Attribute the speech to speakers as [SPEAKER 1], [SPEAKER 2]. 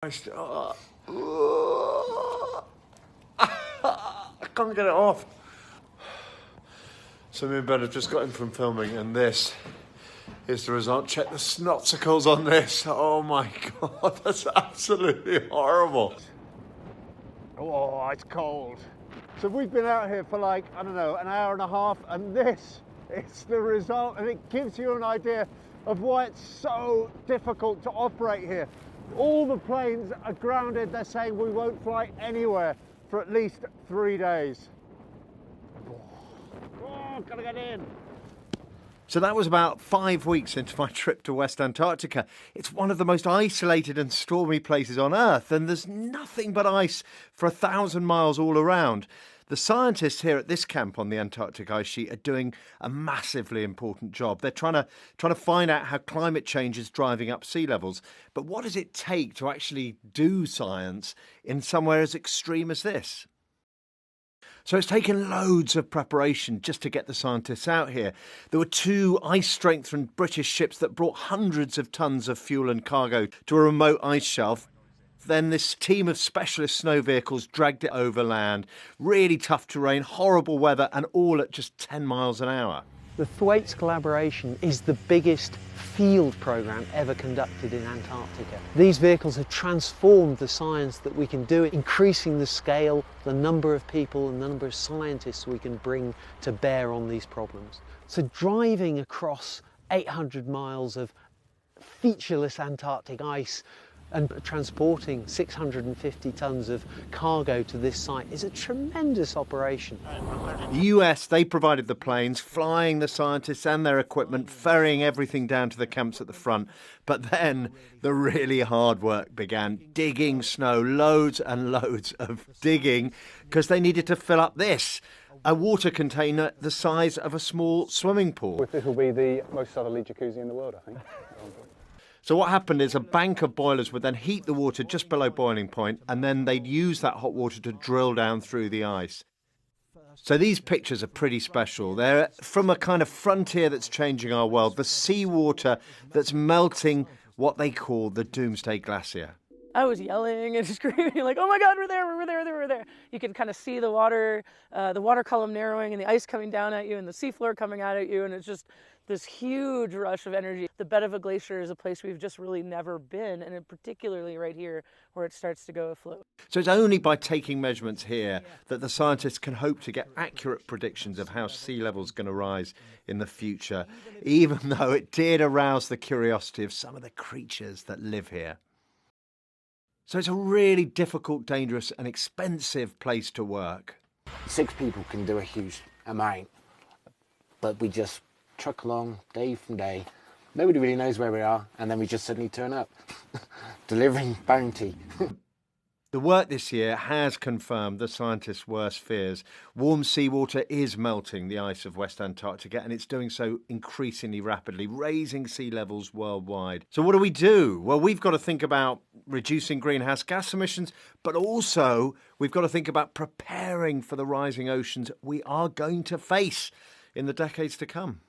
[SPEAKER 1] I can't get it off. So me and Ben have just got in from filming, and this is the result. Check the Snotsicles on this. Oh my God, that's absolutely horrible. Oh, it's cold. So we've been out here for like, I don't know, an hour and a half, and this is the result, and it gives you an idea of why it's so difficult to operate here. All the planes are grounded. They're saying we won't fly anywhere for at least 3 days. Oh, gotta get in. So that was about 5 weeks into my trip to West Antarctica. It's one of the most isolated and stormy places on Earth, and there's nothing but ice for 1,000 miles all around. The scientists here at this camp on the Antarctic ice sheet are doing a massively important job. They're trying to find out how climate change is driving up sea levels. But what does it take to actually do science in somewhere as extreme as this? So it's taken loads of preparation just to get the scientists out here. There were 2 ice-strengthened British ships that brought hundreds of tons of fuel and cargo to a remote ice shelf. Then this team of specialist snow vehicles dragged it overland. Really tough terrain, horrible weather, and all at just 10 miles an hour.
[SPEAKER 2] The Thwaites collaboration is the biggest field programme ever conducted in Antarctica. These vehicles have transformed the science that we can do, increasing the scale, the number of people and the number of scientists we can bring to bear on these problems. So driving across 800 miles of featureless Antarctic ice and transporting 650 tonnes of cargo to this site is a tremendous operation.
[SPEAKER 1] The US, they provided the planes, flying the scientists and their equipment, ferrying everything down to the camps at the front. But then the really hard work began, digging snow, loads and loads of digging, because they needed to fill up this, a water container the size of a small swimming pool.
[SPEAKER 3] This will be the most southerly jacuzzi in the world, I think.
[SPEAKER 1] So what happened is a bank of boilers would then heat the water just below boiling point, and then they'd use that hot water to drill down through the ice. So these pictures are pretty special. They're from a kind of frontier that's changing our world, the seawater that's melting what they call the Doomsday Glacier.
[SPEAKER 4] I was yelling and screaming like, oh my God, we're there. You can kind of see the water column narrowing and the ice coming down at you and the seafloor coming out at you, and it's just this huge rush of energy. The bed of a glacier is a place we've just really never been, and particularly right here where it starts to go afloat.
[SPEAKER 1] So it's only by taking measurements here that the scientists can hope to get accurate predictions of how sea level's going to rise in the future, even though it did arouse the curiosity of some of the creatures that live here. So it's a really difficult, dangerous and expensive place to work.
[SPEAKER 5] 6 people can do a huge amount, but we just truck along day from day. Nobody really knows where we are, and then we just suddenly turn up, delivering bounty.
[SPEAKER 1] The work this year has confirmed the scientists' worst fears. Warm seawater is melting the ice of West Antarctica, and it's doing so increasingly rapidly, raising sea levels worldwide. So what do we do? Well, we've got to think about reducing greenhouse gas emissions, but also we've got to think about preparing for the rising oceans we are going to face in the decades to come.